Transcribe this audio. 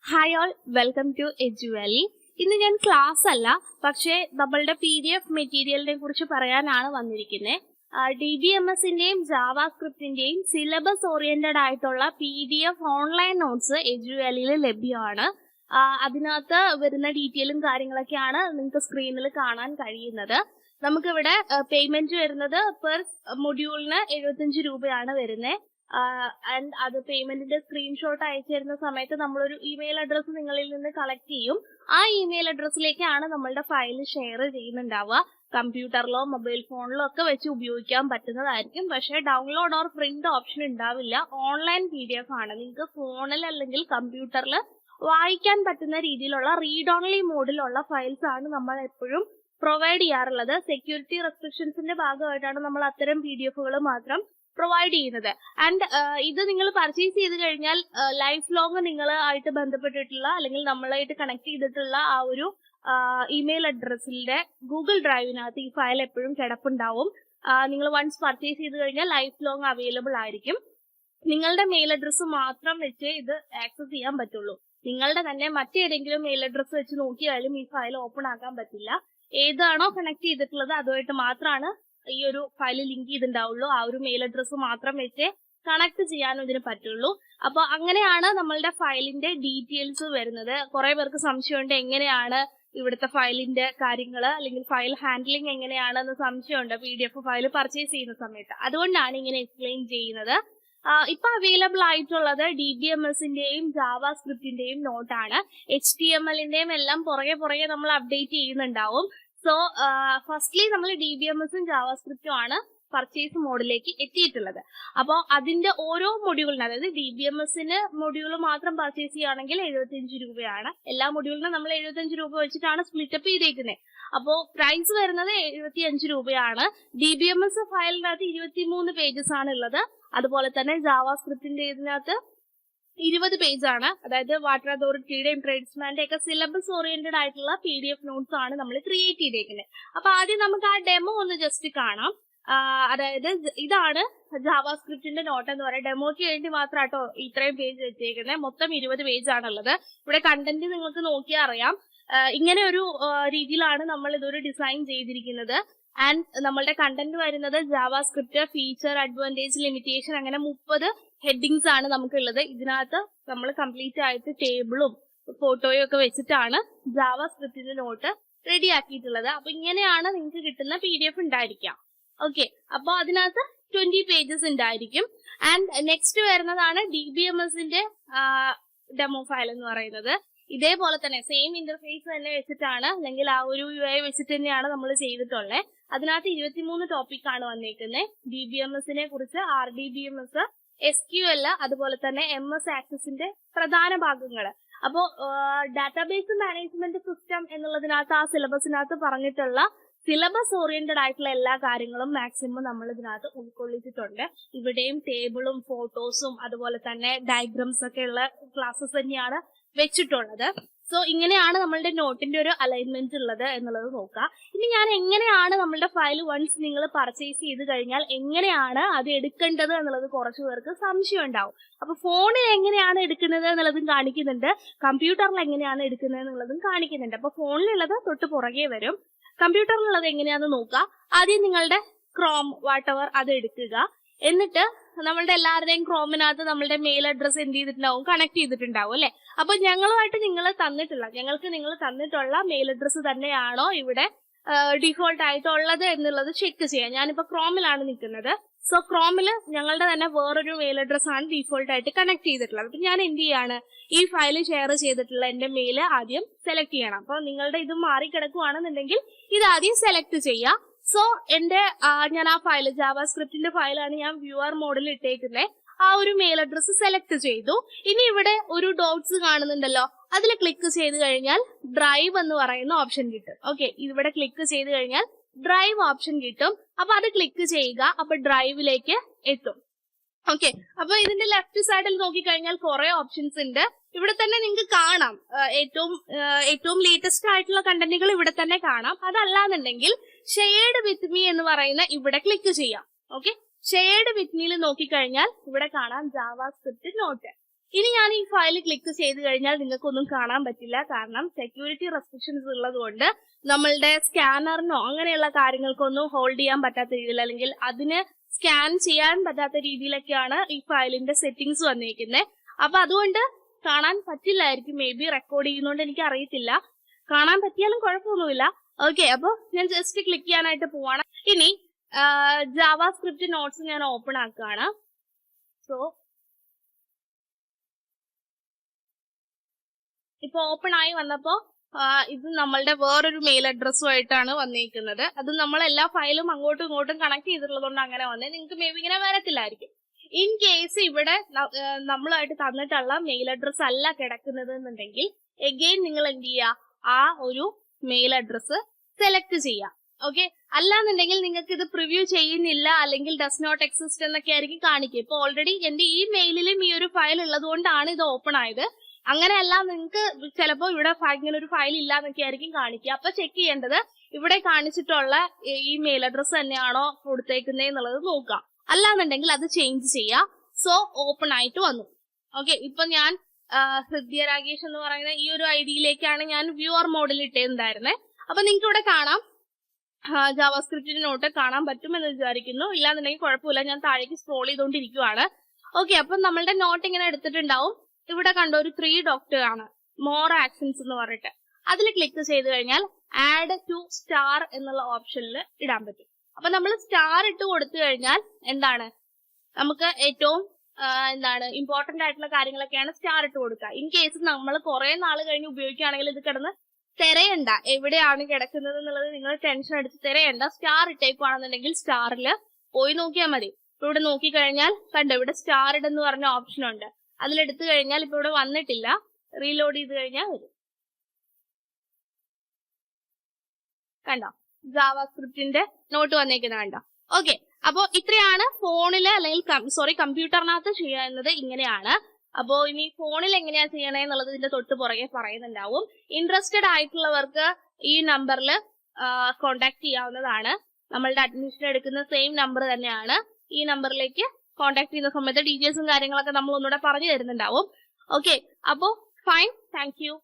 Hi all, welcome to എജുവലി. ഇന്ന് ഞാൻ ക്ലാസ് അല്ല, പക്ഷേ നമ്മളുടെ PDF മെറ്റീരിയലിനെ കുറിച്ച് പറയാനാണ് വന്നിരിക്കുന്നത്. DBMSന്റെയും ജാവാസ്ക്രിപ്റ്റിന്റെയും സിലബസ് ഓറിയന്റഡ് ആയിട്ടുള്ള PDF ഓൺലൈൻ നോട്ട്സ് എജുവലിയിൽ ലഭ്യമാണ്. അതിനകത്ത് വരുന്ന ഡീറ്റെയിലും കാര്യങ്ങളൊക്കെയാണ് നിങ്ങൾക്ക് സ്ക്രീനിൽ കാണാൻ കഴിയുന്നത്. നമുക്കിവിടെ പേയ്മെന്റ് വരുന്നത് പെർ മൊഡ്യൂളിന് 75 രൂപയാണ് വരുന്നത്. ആൻഡ് അത് പേയ്മെന്റിന്റെ സ്ക്രീൻഷോട്ട് അയച്ചു തരുന്ന സമയത്ത് നമ്മളൊരു ഇമെയിൽ അഡ്രസ്സ് നിങ്ങളിൽ നിന്ന് കളക്ട് ചെയ്യും. ആ ഇമെയിൽ അഡ്രസ്സിലേക്കാണ് നമ്മളുടെ ഫയൽ ഷെയർ ചെയ്യുന്നുണ്ടാവുക. കമ്പ്യൂട്ടറിലോ മൊബൈൽ ഫോണിലോ ഒക്കെ വെച്ച് ഉപയോഗിക്കാൻ പറ്റുന്നതായിരിക്കും. പക്ഷേ ഡൗൺലോഡ് ഓർ പ്രിന്റ് ഓപ്ഷൻ ഉണ്ടാവില്ല. ഓൺലൈൻ PDF ആണ്. നിങ്ങൾക്ക് ഫോണിൽ അല്ലെങ്കിൽ കമ്പ്യൂട്ടറിൽ വായിക്കാൻ പറ്റുന്ന രീതിയിലുള്ള റീഡ് ഓൺലി മോഡിലുള്ള ഫയൽസ് ആണ് നമ്മൾ എപ്പോഴും പ്രൊവൈഡ് ചെയ്യാറുള്ളത്. സെക്യൂരിറ്റി റെസ്ട്രിക്ഷൻസിന്റെ ഭാഗമായിട്ടാണ് നമ്മൾ അത്തരം PDFകൾ മാത്രം പ്രൊവൈഡ് ചെയ്യുന്നത്. ആൻഡ് ഇത് നിങ്ങൾ പർച്ചേസ് ചെയ്ത് കഴിഞ്ഞാൽ ലൈഫ് ലോങ് നിങ്ങളായിട്ട് ബന്ധപ്പെട്ടിട്ടുള്ള അല്ലെങ്കിൽ നമ്മളായിട്ട് കണക്ട് ചെയ്തിട്ടുള്ള ആ ഒരു ഇമെയിൽ അഡ്രസ്സിന്റെ ഗൂഗിൾ ഡ്രൈവിനകത്ത് ഈ ഫയൽ എപ്പോഴും കിടപ്പുണ്ടാവും. നിങ്ങൾ വൺസ് പർച്ചേസ് ചെയ്ത് കഴിഞ്ഞാൽ ലൈഫ് ലോങ് അവൈലബിൾ ആയിരിക്കും. നിങ്ങളുടെ മെയിൽ അഡ്രസ്സ് മാത്രം വെച്ച് ഇത് ആക്സസ് ചെയ്യാൻ പറ്റുള്ളൂ. നിങ്ങളുടെ തന്നെ മറ്റേതെങ്കിലും മെയിൽ അഡ്രസ്സ് വെച്ച് നോക്കിയാലും ഈ ഫയൽ ഓപ്പൺ ആക്കാൻ പറ്റില്ല. ഏതാണോ കണക്ട് ചെയ്തിട്ടുള്ളത് അതുമായിട്ട് മാത്രമാണ് ഈ ഒരു ഫയൽ ലിങ്ക് ചെയ്തിട്ടുണ്ടാവുള്ളൂ. ആ ഒരു മെയിൽ അഡ്രസ്സ് മാത്രം വെച്ച് കണക്ട് ചെയ്യാനും ഇതിന് പറ്റുള്ളൂ. അപ്പൊ അങ്ങനെയാണ് നമ്മളുടെ ഫയലിന്റെ ഡീറ്റെയിൽസ് വരുന്നത്. കുറെ പേർക്ക് സംശയമുണ്ട് എങ്ങനെയാണ് ഇവിടുത്തെ ഫയലിന്റെ കാര്യങ്ങൾ അല്ലെങ്കിൽ ഫയൽ ഹാൻഡ്ലിംഗ് എങ്ങനെയാണെന്ന് സംശയമുണ്ട് PDF ഫയൽ പർച്ചേസ് ചെയ്യുന്ന സമയത്ത്. അതുകൊണ്ടാണ് ഇങ്ങനെ എക്സ്പ്ലെയിൻ ചെയ്യുന്നത്. ഇപ്പൊ അവൈലബിൾ ആയിട്ടുള്ളത് DBMSന്റെയും ജാവാസ്ക്രിപ്റ്റിന്റെയും നോട്ടാണ്. HTMLന്റെയും എല്ലാം പുറകെ നമ്മൾ അപ്ഡേറ്റ് ചെയ്യുന്നുണ്ടാവും. സോ ഫസ്റ്റ്ലി നമ്മൾ DBMSും ജാവാസ്ക്രിപ്റ്റും ആണ് പർച്ചേസ് മോഡിലേക്ക് എത്തിയിട്ടുള്ളത്. അപ്പോൾ അതിന്റെ ഓരോ മൊഡ്യൂളിന്, അതായത് DBMSന് മൊഡ്യൂൾ മാത്രം പർച്ചേസ് ചെയ്യുകയാണെങ്കിൽ 75 രൂപയാണ്. എല്ലാ മൊഡ്യൂളിനും നമ്മൾ 75 രൂപ വെച്ചിട്ടാണ് സ്പ്ലിറ്റപ്പ് ചെയ്തേക്കുന്നത്. അപ്പോൾ പ്രൈസ് വരുന്നത് 75 രൂപയാണ്. DBMS ഫയലിനകത്ത് 23 പേജസ് ആണ് ഉള്ളത്. അതുപോലെ തന്നെ ജാവാസ്ക്രിപ്റ്റിന്റെ ഇതിനകത്ത് 20 പേജ് ആണ്. അതായത് വാട്ടർ അതോറിറ്റിയുടെയും ട്രേഡ്സ്മാന്റെ ഒക്കെ സിലബസ് ഓറിയന്റഡ് ആയിട്ടുള്ള PDF നോട്ട്സ് ആണ് നമ്മൾ ക്രിയേറ്റ് ചെയ്തേക്കുന്നത്. അപ്പൊ ആദ്യം നമുക്ക് ആ ഡെമോ ഒന്ന് ജസ്റ്റ് കാണാം. അതായത് ഇതാണ് ജാവാസ്ക്രിപ്റ്റിന്റെ നോട്ട് എന്ന് പറയുന്നത്. ഡെമോയ്ക്ക് വേണ്ടി മാത്രമാട്ടോ ഇത്രയും പേജ് വെച്ചേക്കുന്നത്. മൊത്തം 20 പേജ് ആണുള്ളത്. ഇവിടെ കണ്ടന്റ് നിങ്ങൾക്ക് നോക്കിയാൽ അറിയാം. ഇങ്ങനെ ഒരു രീതിയിലാണ് നമ്മൾ ഇതൊരു ഡിസൈൻ ചെയ്തിരിക്കുന്നത്. ആൻഡ് നമ്മളുടെ കണ്ടന്റ് വരുന്നത് ജാവാസ്ക്രിപ്റ്റ്, ഫീച്ചർ, അഡ്വാൻറ്റേജ്, ലിമിറ്റേഷൻ, അങ്ങനെ 30 ഹെഡിങ്സ് ആണ് നമുക്കുള്ളത്. ഇതിനകത്ത് നമ്മൾ കംപ്ലീറ്റ് ആയിട്ട് ടേബിളും ഫോട്ടോയും ഒക്കെ വെച്ചിട്ടാണ് ജാവാസ്ക്രിപ്റ്റിന്റെ നോട്ട് റെഡി ആക്കിയിട്ടുള്ളത്. അപ്പൊ ഇങ്ങനെയാണ് നിങ്ങൾക്ക് കിട്ടുന്ന PDF ഉണ്ടായിരിക്കാം. ഓക്കെ, അപ്പൊ അതിനകത്ത് 20 പേജസ് ഉണ്ടായിരിക്കും. ആൻഡ് നെക്സ്റ്റ് വരുന്നതാണ് DBMSന്റെ ഡെമോ ഫയൽ എന്ന് പറയുന്നത്. ഇതേപോലെ തന്നെ സെയിം ഇന്റർഫേസ് തന്നെ വെച്ചിട്ടാണ്, അല്ലെങ്കിൽ ആ ഒരു UI വെച്ചിട്ട് തന്നെയാണ് നമ്മൾ ചെയ്തിട്ടുള്ളത്. അതിനകത്ത് 23 ടോപ്പിക് ആണ് വന്നേക്കുന്നത്. DBMSനെ കുറിച്ച് RDBMS, SQL, അതുപോലെ തന്നെ MS ആക്സസിന്റെ പ്രധാന ഭാഗങ്ങൾ. അപ്പോ ഡാറ്റാബേസ് മാനേജ്മെന്റ് സിസ്റ്റം എന്നുള്ളതിനകത്ത് ആ സിലബസിനകത്ത് പറഞ്ഞിട്ടുള്ള സിലബസ് ഓറിയന്റഡ് ആയിട്ടുള്ള എല്ലാ കാര്യങ്ങളും മാക്സിമം നമ്മൾ ഇതിനകത്ത് ഉൾക്കൊള്ളിച്ചിട്ടുണ്ട്. ഇവിടെയും ടേബിളും ഫോട്ടോസും അതുപോലെ തന്നെ ഡയഗ്രാംസ് ഒക്കെ ഉള്ള ക്ലാസ്സസ് തന്നെയാണ് വെച്ചിട്ടുള്ളത്. സോ ഇങ്ങനെയാണ് നമ്മളുടെ നോട്ടിന്റെ ഒരു അലൈൻമെന്റ് ഉള്ളത് എന്നുള്ളത് നോക്കാം. ഇനി ഞാൻ എങ്ങനെയാണ് നമ്മളുടെ ഫയൽ വൺസ് നിങ്ങൾ പർച്ചേസ് ചെയ്ത് കഴിഞ്ഞാൽ എങ്ങനെയാണ് അത് എടുക്കേണ്ടത് എന്നുള്ളത് കുറച്ചു പേർക്ക് സംശയം ഉണ്ടാവും. അപ്പൊ ഫോണിൽ എങ്ങനെയാണ് എടുക്കുന്നത് എന്നുള്ളതും കാണിക്കുന്നുണ്ട്, കമ്പ്യൂട്ടറിൽ എങ്ങനെയാണ് എടുക്കുന്നത് എന്നുള്ളതും കാണിക്കുന്നുണ്ട്. അപ്പൊ ഫോണിലുള്ളത് തൊട്ട് പുറകെ വരും. കമ്പ്യൂട്ടറിലുള്ളത് എങ്ങനെയാണെന്ന് നോക്കാം. ആദ്യം നിങ്ങളുടെ ക്രോം വാട്ടെവർ അത് എടുക്കുക. എന്നിട്ട് നമ്മളുടെ എല്ലാവരുടെയും ക്രോമിനകത്ത് നമ്മളുടെ മെയിൽ അഡ്രസ് എന്ത് ചെയ്തിട്ടുണ്ടാവും, കണക്ട് ചെയ്തിട്ടുണ്ടാവും അല്ലെ. അപ്പൊ ഞങ്ങൾക്ക് നിങ്ങൾ തന്നിട്ടുള്ള മെയിൽ അഡ്രസ് തന്നെയാണോ ഇവിടെ ഡിഫോൾട്ട് ആയിട്ടുള്ളത് എന്നുള്ളത് ചെക്ക് ചെയ്യാം. ഞാനിപ്പോ ക്രോമിലാണ് നിൽക്കുന്നത്. സോ ക്രോമിൽ ഞങ്ങളുടെ തന്നെ വേറൊരു മെയിൽ അഡ്രസ് ആണ് ഡിഫോൾട്ട് ആയിട്ട് കണക്ട് ചെയ്തിട്ടുള്ളത്. അപ്പൊ ഞാൻ എന്ത് ചെയ്യാണ്, ഈ ഫയൽ ഷെയർ ചെയ്തിട്ടുള്ള എന്റെ മെയിൽ ആദ്യം സെലക്ട് ചെയ്യണം. അപ്പൊ നിങ്ങളുടെ ഇത് മാറിക്കിടക്കുവാണെന്നുണ്ടെങ്കിൽ ഇത് ആദ്യം സെലക്ട് ചെയ്യാം. സോ ഞാൻ ആ ഫയൽ ജാവാസ്ക്രിപ്റ്റിന്റെ ഫയലാണ് ഞാൻ വ്യൂവർ മോഡിൽ ഇട്ടേക്കുന്നത്. ആ ഒരു മെയിൽ അഡ്രസ് സെലക്ട് ചെയ്തു. ഇനി ഇവിടെ ഒരു ഡോട്ട്സ് കാണുന്നുണ്ടല്ലോ, അതിൽ ക്ലിക്ക് ചെയ്ത് കഴിഞ്ഞാൽ ഡ്രൈവ് എന്ന് പറയുന്ന ഓപ്ഷൻ കിട്ടും. ഓക്കെ, ഇവിടെ ക്ലിക്ക് ചെയ്ത് കഴിഞ്ഞാൽ ഡ്രൈവ് ഓപ്ഷൻ കിട്ടും. അപ്പൊ അത് ക്ലിക്ക് ചെയ്യുക. അപ്പൊ ഡ്രൈവിലേക്ക് എത്തും. ഓക്കെ, അപ്പൊ ഇതിന്റെ ലെഫ്റ്റ് സൈഡിൽ നോക്കിക്കഴിഞ്ഞാൽ കുറെ ഓപ്ഷൻസ് ഉണ്ട്. ഇവിടെ തന്നെ നിങ്ങൾക്ക് കാണാം ഏറ്റവും ലേറ്റസ്റ്റ് ആയിട്ടുള്ള കണ്ടന്റുകൾ ഇവിടെ തന്നെ കാണാം. അതല്ലാന്നുണ്ടെങ്കിൽ ഷെയർഡ് വിത്ത് മീ എന്ന് പറയുന്ന ഇവിടെ ക്ലിക്ക് ചെയ്യാം. ഓക്കെ, ഷെയർഡ് വിത്ത് മീയിൽ നോക്കിക്കഴിഞ്ഞാൽ ഇവിടെ കാണാം ജാവാസ്ക്രിപ്റ്റ് നോട്ട്. ഇനി ഞാൻ ഈ ഫയൽ ക്ലിക്ക് ചെയ്ത് കഴിഞ്ഞാൽ നിങ്ങൾക്കൊന്നും കാണാൻ പറ്റില്ല. കാരണം സെക്യൂരിറ്റി റെസ്ട്രിക്ഷൻസ് ഉള്ളത് കൊണ്ട് നമ്മളുടെ സ്കാനറിനോ അങ്ങനെയുള്ള കാര്യങ്ങൾക്കൊന്നും ഹോൾഡ് ചെയ്യാൻ പറ്റാത്ത രീതിയിൽ അല്ലെങ്കിൽ അതിന് സ്കാൻ ചെയ്യാൻ പറ്റാത്ത രീതിയിലൊക്കെയാണ് ഈ ഫയലിന്റെ സെറ്റിംഗ്സ് വന്നിരിക്കുന്നത്. അപ്പൊ അതുകൊണ്ട് കാണാൻ പറ്റില്ലായിരിക്കും. മേ ബി റെക്കോർഡ് ചെയ്യുന്നോണ്ട് എനിക്ക് അറിയത്തില്ല. കാണാൻ പറ്റിയാലും കുഴപ്പമൊന്നുമില്ല. ഓക്കെ, അപ്പൊ ഞാൻ ജസ്റ്റ് ക്ലിക്ക് ചെയ്യാനായിട്ട് പോവാണ്. ഇനി ജാവാസ്ക്രിപ്റ്റ് നോട്ട്സ് ഞാൻ ഓപ്പൺ ആക്കുകയാണ്. സോ ഇപ്പൊ ഓപ്പൺ ആയി വന്നപ്പോ ഇത് നമ്മളുടെ വേറൊരു മെയിൽ അഡ്രസ്സുമായിട്ടാണ് വന്നിരിക്കുന്നത്. അത് നമ്മൾ എല്ലാ ഫയലും അങ്ങോട്ടും ഇങ്ങോട്ടും കണക്ട് ചെയ്തിട്ടുള്ളതുകൊണ്ട് അങ്ങനെ വന്നേ. നിങ്ങൾക്ക് മേ ബി ഇങ്ങനെ വരത്തില്ലായിരിക്കും. ഇൻ കേസ് ഇവിടെ നമ്മളായിട്ട് തന്നിട്ടുള്ള മെയിൽ അഡ്രസ് അല്ല കിടക്കുന്നത് എന്നുണ്ടെങ്കിൽ എഗെയിൻ നിങ്ങൾ എന്ത് ചെയ്യുക, ആ ഒരു മെയിൽ അഡ്രസ് സെലക്ട് ചെയ്യുക. ഓക്കെ, അല്ലാന്നുണ്ടെങ്കിൽ നിങ്ങൾക്ക് ഇത് പ്രിവ്യൂ ചെയ്യുന്നില്ല അല്ലെങ്കിൽ ഡസ് നോട്ട് എക്സിസ്റ്റ് എന്നൊക്കെ ആയിരിക്കും കാണിക്കുക. ഇപ്പൊ ഓൾറെഡി എന്റെ ഈ മെയിലിലും ഈ ഒരു ഫയൽ ഉള്ളത് കൊണ്ടാണ് ഇത് ഓപ്പൺ ആയത്. അങ്ങനെയല്ല, നിങ്ങൾക്ക് ചിലപ്പോൾ ഇവിടെ ഇങ്ങനെ ഒരു ഫയൽ ഇല്ല എന്നൊക്കെ ആയിരിക്കും കാണിക്കുക. അപ്പൊ ചെക്ക് ചെയ്യേണ്ടത് ഇവിടെ കാണിച്ചിട്ടുള്ള ഈ മെയിൽ അഡ്രസ് തന്നെയാണോ കൊടുത്തേക്കുന്നത് എന്നുള്ളത് നോക്കാം. അല്ലാന്നുണ്ടെങ്കിൽ അത് ചേഞ്ച് ചെയ്യാം. സോ ഓപ്പൺ ആയിട്ട് വന്നു. ഓക്കെ, ഇപ്പൊ ഞാൻ ഹൃദ്യ രാഗേഷ് എന്ന് പറയുന്ന ഈ ഒരു ഐഡിയിലേക്കാണ് ഞാൻ വ്യൂവർ മോഡിൽ ഇട്ടേണ്ടായിരുന്നത്. അപ്പൊ നിങ്ങൾക്ക് ഇവിടെ കാണാം, ജാവാസ്ക്രിപ്റ്റിന്റെ നോട്ട് കാണാൻ പറ്റുമെന്ന് വിചാരിക്കുന്നു. ഇല്ലാന്നുണ്ടെങ്കിൽ കുഴപ്പമില്ല, ഞാൻ താഴേക്ക് സ്ക്രോൾ ചെയ്തുകൊണ്ടിരിക്കുവാണ്. ഓക്കെ, അപ്പൊ നമ്മളുടെ നോട്ട് ഇങ്ങനെ എടുത്തിട്ടുണ്ടാവും. ഇവിടെ കണ്ട ഒരു 3 ഡോട്ട് ആണ്, മോർ ആക്ഷൻസ് എന്ന് പറഞ്ഞിട്ട്. അതിൽ ക്ലിക്ക് ചെയ്ത് കഴിഞ്ഞാൽ ആഡ് ടു സ്റ്റാർ എന്നുള്ള ഓപ്ഷനിൽ ഇടാൻ പറ്റും. അപ്പൊ നമ്മൾ സ്റ്റാർ ഇട്ട് കൊടുത്തു കഴിഞ്ഞാൽ എന്താണ്, നമുക്ക് ഏറ്റവും ഇമ്പോർട്ടന്റ് ആയിട്ടുള്ള കാര്യങ്ങളൊക്കെയാണ് സ്റ്റാർ ഇട്ട് കൊടുക്കുക. ഇൻ കേസ് നമ്മൾ കുറെ നാൾ കഴിഞ്ഞ് ഉപയോഗിക്കുകയാണെങ്കിൽ ഇത് കിടന്ന് തിരയണ്ട, എവിടെയാണ് കിടക്കുന്നത് എന്നുള്ളത് നിങ്ങൾ ടെൻഷൻ അടിച്ച് തിരയണ്ട. സ്റ്റാർ ഇട്ടേക്കുവാണെന്നുണ്ടെങ്കിൽ സ്റ്റാറിൽ പോയി നോക്കിയാൽ മതി. ഇപ്പൊ ഇവിടെ നോക്കിക്കഴിഞ്ഞാൽ കണ്ടോ, ഇവിടെ സ്റ്റാർ ഇടെന്ന് പറഞ്ഞ ഓപ്ഷൻ ഉണ്ട്. അതിലെടുത്തു കഴിഞ്ഞാൽ ഇപ്പൊ ഇവിടെ വന്നിട്ടില്ല. റീലോഡ് ചെയ്ത് കഴിഞ്ഞാൽ വരും. കണ്ടോ, ജാവാസ്ക്രിപ്റ്റിന്റെ നോട്ട് വന്നേക്കുന്നത് കണ്ടോ. ഓക്കെ, അപ്പോ ഇത്രയാണ് ഫോണില് അല്ലെങ്കിൽ കമ്പ്യൂട്ടറിനകത്ത് ചെയ്യുന്നത്. ഇങ്ങനെയാണ്. അപ്പോ ഇനി ഫോണിൽ എങ്ങനെയാ ചെയ്യണേ എന്നുള്ളത് ഇതിന്റെ തൊട്ട് പുറകെ പറയുന്നുണ്ടാവും. ഇൻട്രസ്റ്റഡ് ആയിട്ടുള്ളവർക്ക് ഈ നമ്പറിൽ കോണ്ടാക്ട് ചെയ്യാവുന്നതാണ്. നമ്മളുടെ അഡ്മിഷൻ എടുക്കുന്ന സെയിം നമ്പർ തന്നെയാണ്. ഈ നമ്പറിലേക്ക് കോണ്ടാക്ട് ചെയ്യുന്ന സമയത്ത് ഡീറ്റെയിൽസും കാര്യങ്ങളൊക്കെ നമ്മൾ ഒന്നുകൂടെ പറഞ്ഞു തരുന്നുണ്ടാവും. ഓക്കെ, അപ്പോ ഫൈൻ, താങ്ക് യു.